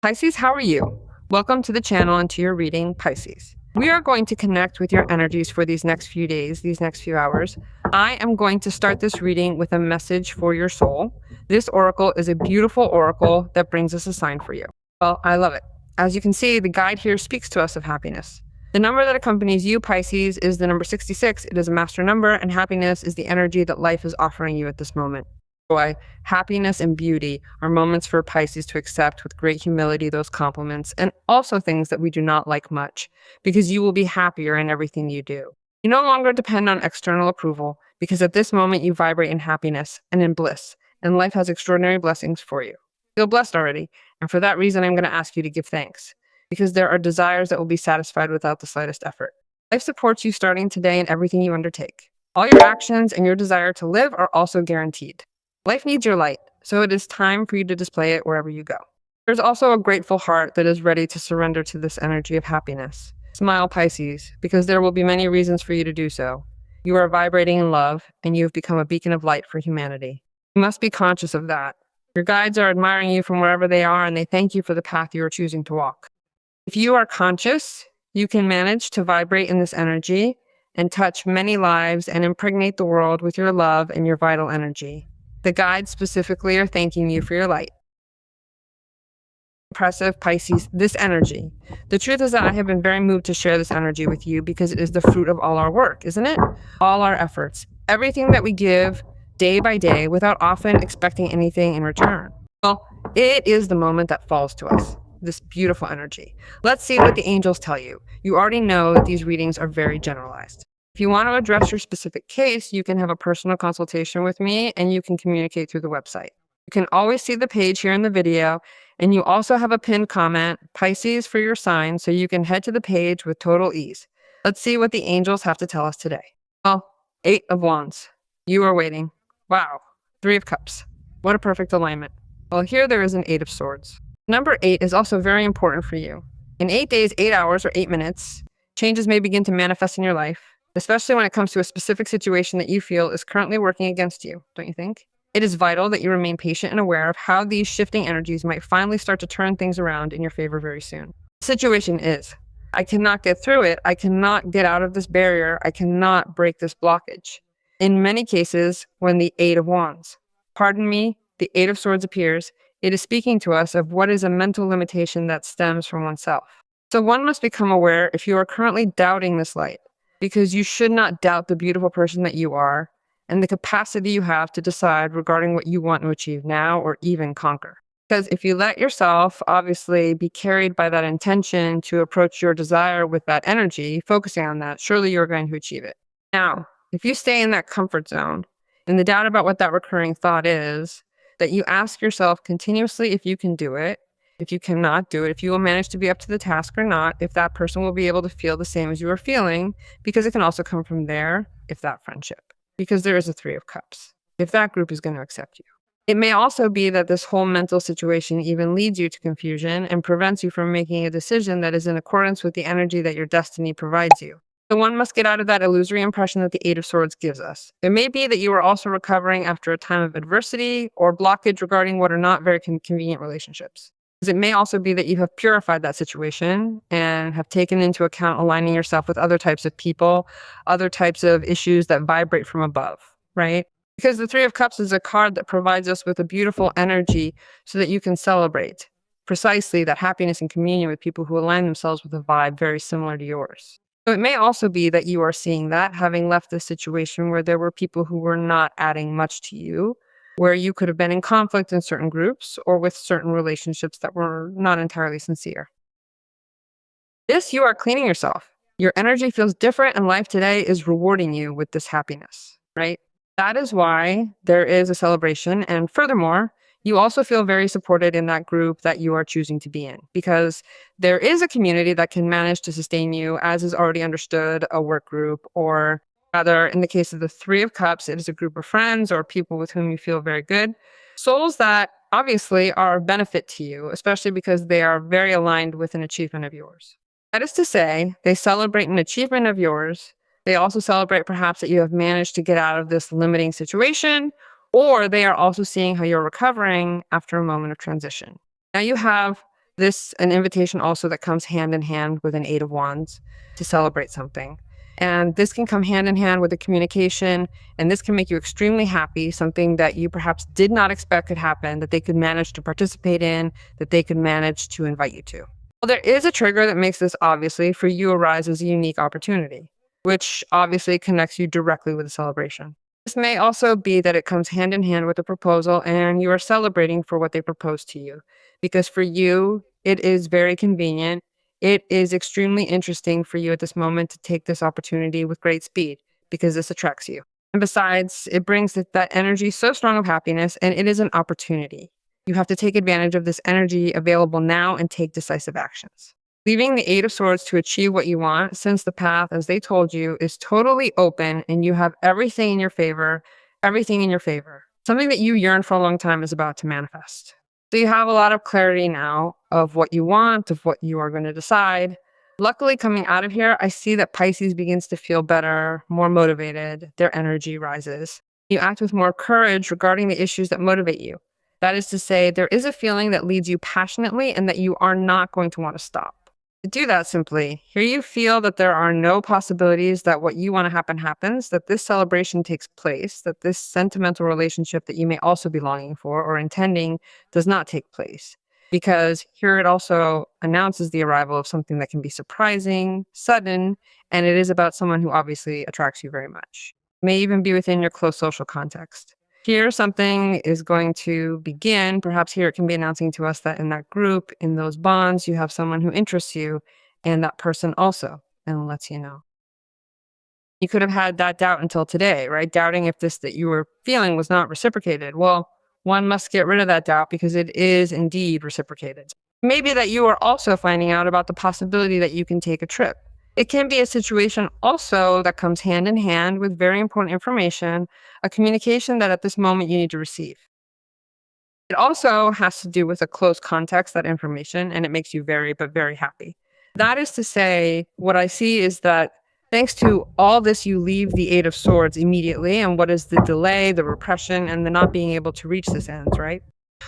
Pisces, how are you? Welcome to the channel and to your reading, Pisces. We are going to connect with your energies for these next few days, these next few hours. I am going to start this reading with a message for your soul. This oracle is a beautiful oracle that brings us a sign for you. Well, I love it. As you can see, the guide here speaks to us of happiness. The number that accompanies you, Pisces, is the number 66. It is a master number, and happiness is the energy that life is offering you at this moment. Joy, happiness, and beauty are moments for Pisces to accept with great humility those compliments, and also things that we do not like much, because you will be happier in everything you do. You no longer depend on external approval, because at this moment you vibrate in happiness and in bliss, and life has extraordinary blessings for you. You feel blessed already, and for that reason I'm going to ask you to give thanks, because there are desires that will be satisfied without the slightest effort. Life supports you starting today in everything you undertake. All your actions and your desire to live are also guaranteed. Life needs your light, so it is time for you to display it wherever you go. There's also a grateful heart that is ready to surrender to this energy of happiness. Smile, Pisces, because there will be many reasons for you to do so. You are vibrating in love, and you have become a beacon of light for humanity. You must be conscious of that. Your guides are admiring you from wherever they are, and they thank you for the path you are choosing to walk. If you are conscious, you can manage to vibrate in this energy and touch many lives and impregnate the world with your love and your vital energy. The guides specifically are thanking you for your light. Impressive, Pisces, this energy. The truth is that I have been very moved to share this energy with you because it is the fruit of all our work, isn't it? All our efforts. Everything that we give day by day without often expecting anything in return. Well, it is the moment that falls to us. This beautiful energy. Let's see what the angels tell you. You already know that these readings are very generalized. If you want to address your specific case, you can have a personal consultation with me and you can communicate through the website. You can always see the page here in the video, and you also have a pinned comment, Pisces, for your sign, so you can head to the page with total ease. Let's see what the angels have to tell us today. Well, 8 of Wands. You are waiting. Wow. 3 of Cups. What a perfect alignment. Well, here there is an 8 of Swords. Number 8 is also very important for you. In 8 days, 8 hours, or 8 minutes, changes may begin to manifest in your life, especially when it comes to a specific situation that you feel is currently working against you, don't you think? It is vital that you remain patient and aware of how these shifting energies might finally start to turn things around in your favor very soon. The situation is, I cannot get through it. I cannot get out of this barrier. I cannot break this blockage. In many cases, when the 8 of Wands, pardon me, the 8 of Swords appears, it is speaking to us of what is a mental limitation that stems from oneself. So one must become aware if you are currently doubting this light, because you should not doubt the beautiful person that you are and the capacity you have to decide regarding what you want to achieve now or even conquer. Because if you let yourself obviously be carried by that intention to approach your desire with that energy, focusing on that, surely you're going to achieve it. Now, if you stay in that comfort zone and the doubt about what that recurring thought is, that you ask yourself continuously if you can do it, if you cannot do it, if you will manage to be up to the task or not, if that person will be able to feel the same as you are feeling, because it can also come from there, if that friendship, because there is a 3 of Cups, if that group is going to accept you. It may also be that this whole mental situation even leads you to confusion and prevents you from making a decision that is in accordance with the energy that your destiny provides you. So one must get out of that illusory impression that the 8 of Swords gives us. It may be that you are also recovering after a time of adversity or blockage regarding what are not very convenient relationships. It may also be that you have purified that situation and have taken into account aligning yourself with other types of people, other types of issues that vibrate from above, right? Because the 3 of Cups is a card that provides us with a beautiful energy so that you can celebrate precisely that happiness and communion with people who align themselves with a vibe very similar to yours. So it may also be that you are seeing that, having left the situation where there were people who were not adding much to you, where you could have been in conflict in certain groups or with certain relationships that were not entirely sincere. This, you are cleaning yourself. Your energy feels different, and life today is rewarding you with this happiness, right? That is why there is a celebration. And furthermore, you also feel very supported in that group that you are choosing to be in, because there is a community that can manage to sustain you, as is already understood, a work group, or rather, in the case of the 3 of Cups, it is a group of friends or people with whom you feel very good. Souls that obviously are of benefit to you, especially because they are very aligned with an achievement of yours. That is to say, they celebrate an achievement of yours. They also celebrate perhaps that you have managed to get out of this limiting situation, or they are also seeing how you're recovering after a moment of transition. Now you have This an invitation also that comes hand in hand with an Eight of Wands to celebrate something. And this can come hand in hand with the communication, and this can make you extremely happy, something that you perhaps did not expect could happen, that they could manage to participate in, that they could manage to invite you to. Well, there is a trigger that makes this obviously for you arise as a unique opportunity, which obviously connects you directly with the celebration. This may also be that it comes hand in hand with a proposal and you are celebrating for what they proposed to you. Because for you, it is very convenient. It is extremely interesting for you at this moment to take this opportunity with great speed because this attracts you. And besides, it brings that energy so strong of happiness, and it is an opportunity. You have to take advantage of this energy available now and take decisive actions. Leaving the Eight of Swords to achieve what you want, since the path, as they told you, is totally open and you have everything in your favor, everything in your favor. Something that you yearn for a long time is about to manifest. So you have a lot of clarity now of what you want, of what you are going to decide. Luckily, coming out of here, I see that Pisces begins to feel better, more motivated, their energy rises. You act with more courage regarding the issues that motivate you. That is to say, there is a feeling that leads you passionately and that you are not going to want to stop. To do that simply, here you feel that there are no possibilities that what you want to happen happens, that this celebration takes place, that this sentimental relationship that you may also be longing for or intending does not take place. Because here it also announces the arrival of something that can be surprising, sudden, and it is about someone who obviously attracts you very much. It may even be within your close social context. Here, something is going to begin. Perhaps here it can be announcing to us that in that group, in those bonds, you have someone who interests you, and that person also, and lets you know. You could have had that doubt until today, right? Doubting if this that you were feeling was not reciprocated. Well, one must get rid of that doubt because it is indeed reciprocated. Maybe that you are also finding out about the possibility that you can take a trip. It can be a situation also that comes hand in hand with very important information, a communication that at this moment you need to receive. It also has to do with a close context, that information, and it makes you very, but very happy. That is to say, what I see is that thanks to all this, you leave the Eight of Swords immediately. And what is the delay, the repression, and the not being able to reach this ends, right?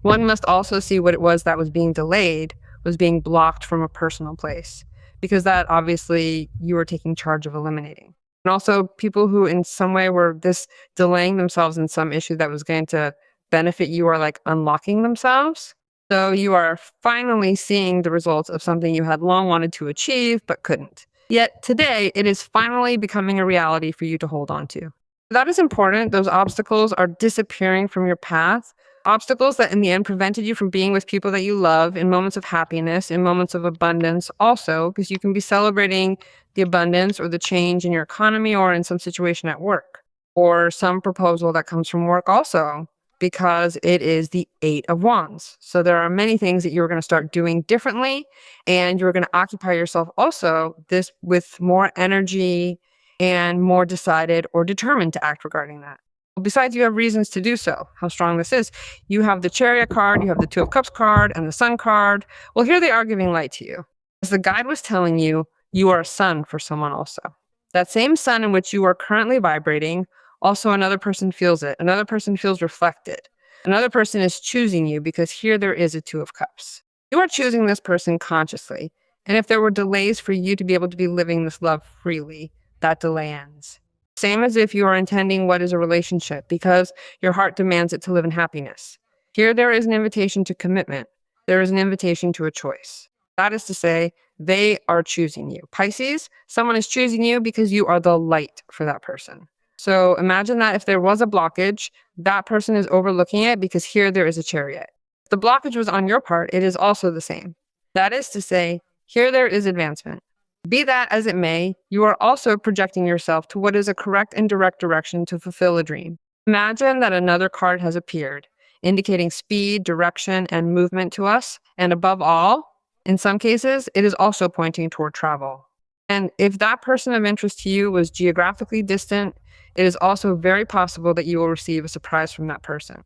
One must also see what it was that was being delayed, was being blocked from a personal place, because that obviously you were taking charge of eliminating. And also people who in some way were this delaying themselves in some issue that was going to benefit you are like unlocking themselves. So you are finally seeing the results of something you had long wanted to achieve but couldn't. Yet today it is finally becoming a reality for you to hold on to. That is important. Those obstacles are disappearing from your path. Obstacles that in the end prevented you from being with people that you love in moments of happiness, in moments of abundance also, because you can be celebrating the abundance or the change in your economy or in some situation at work or some proposal that comes from work also, because it is the Eight of Wands. So there are many things that you're going to start doing differently, and you're going to occupy yourself also this with more energy and more decided or determined to act regarding that. Besides, you have reasons to do so. How strong this is. You have the Chariot card, you have the Two of Cups card, and the Sun card. Well, here they are giving light to you. As the guide was telling you, you are a sun for someone also. That same sun in which you are currently vibrating, also another person feels it. Another person feels reflected. Another person is choosing you because here there is a Two of Cups. You are choosing this person consciously. And if there were delays for you to be able to be living this love freely, that delay ends. Same as if you are intending what is a relationship because your heart demands it to live in happiness. Here there is an invitation to commitment. There is an invitation to a choice. That is to say, they are choosing you. Pisces, someone is choosing you because you are the light for that person. So imagine that if there was a blockage, that person is overlooking it because here there is a Chariot. If the blockage was on your part, it is also the same. That is to say, here there is advancement. Be that as it may, you are also projecting yourself to what is a correct and direct direction to fulfill a dream. Imagine that another card has appeared, indicating speed, direction, and movement to us. And above all, in some cases, it is also pointing toward travel. And if that person of interest to you was geographically distant, it is also very possible that you will receive a surprise from that person.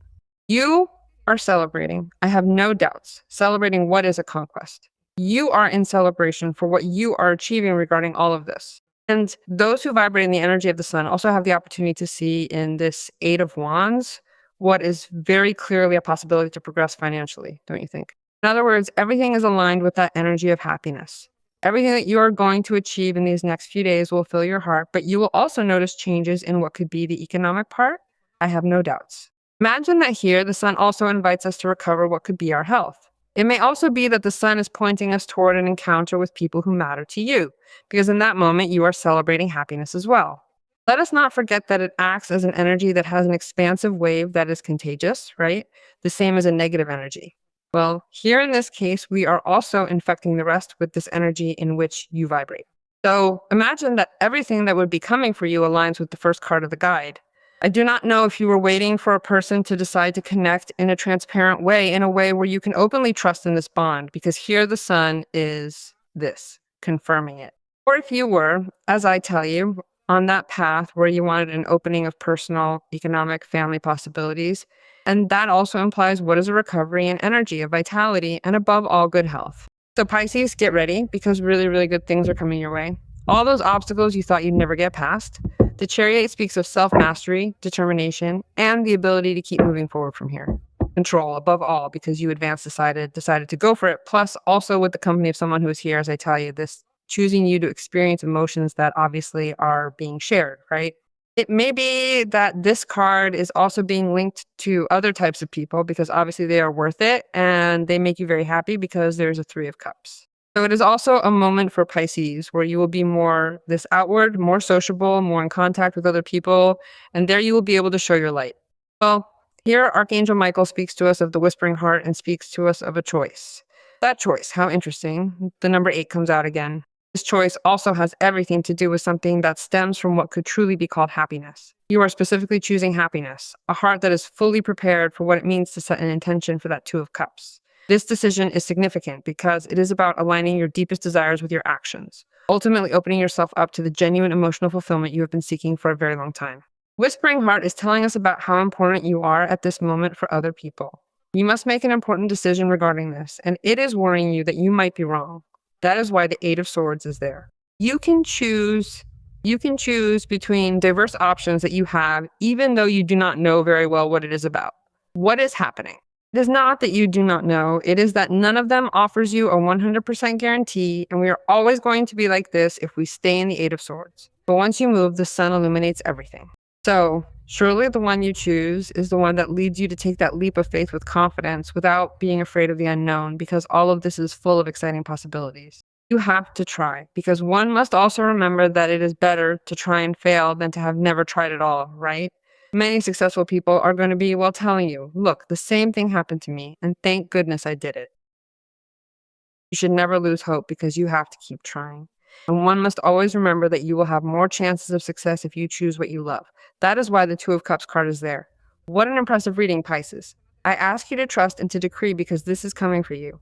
You are celebrating, I have no doubts, celebrating what is a conquest. You are in celebration for what you are achieving regarding all of this. And those who vibrate in the energy of the sun also have the opportunity to see in this Eight of Wands what is very clearly a possibility to progress financially, don't you think? In other words, everything is aligned with that energy of happiness. Everything that you are going to achieve in these next few days will fill your heart, but you will also notice changes in what could be the economic part. I have no doubts. Imagine that here, the sun also invites us to recover what could be our health. It may also be that the sun is pointing us toward an encounter with people who matter to you, because in that moment, you are celebrating happiness as well. Let us not forget that it acts as an energy that has an expansive wave that is contagious, right? The same as a negative energy. Well, here in this case, we are also infecting the rest with this energy in which you vibrate. So imagine that everything that would be coming for you aligns with the first card of the guide. I do not know if you were waiting for a person to decide to connect in a transparent way, in a way where you can openly trust in this bond, because here the sun is this, confirming it. Or if you were, as I tell you, on that path where you wanted an opening of personal, economic, family possibilities. And that also implies what is a recovery and energy, of vitality, and above all, good health. So Pisces, get ready, because really, really good things are coming your way. All those obstacles you thought you'd never get past. The Chariot speaks of self-mastery, determination, and the ability to keep moving forward from here. Control, above all, because you decided to go for it. Plus, also with the company of someone who is here, as I tell you, this choosing you to experience emotions that obviously are being shared, right? It may be that this card is also being linked to other types of people, because obviously they are worth it and they make you very happy, because there's a Three of Cups. So it is also a moment for Pisces where you will be more this outward, more sociable, more in contact with other people, and there you will be able to show your light. Well, here Archangel Michael speaks to us of the whispering heart and speaks to us of a choice. That choice, how interesting. The number 8 comes out again. This choice also has everything to do with something that stems from what could truly be called happiness. You are specifically choosing happiness, a heart that is fully prepared for what it means to set an intention for that Two of Cups. This decision is significant because it is about aligning your deepest desires with your actions, ultimately opening yourself up to the genuine emotional fulfillment you have been seeking for a very long time. Whispering Heart is telling us about how important you are at this moment for other people. You must make an important decision regarding this, and it is worrying you that you might be wrong. That is why the Eight of Swords is there. You can choose between diverse options that you have, even though you do not know very well what it is about. What is happening? It is not that you do not know. It is that none of them offers you a 100% guarantee, and we are always going to be like this if we stay in the Eight of Swords. But once you move, the sun illuminates everything. So surely the one you choose is the one that leads you to take that leap of faith with confidence without being afraid of the unknown, because all of this is full of exciting possibilities. You have to try, because one must also remember that it is better to try and fail than to have never tried at all, right? Many successful people are going to be, well, telling you, look, the same thing happened to me, and thank goodness I did it. You should never lose hope, because you have to keep trying. And one must always remember that you will have more chances of success if you choose what you love. That is why the Two of Cups card is there. What an impressive reading, Pisces. I ask you to trust and to decree, because this is coming for you.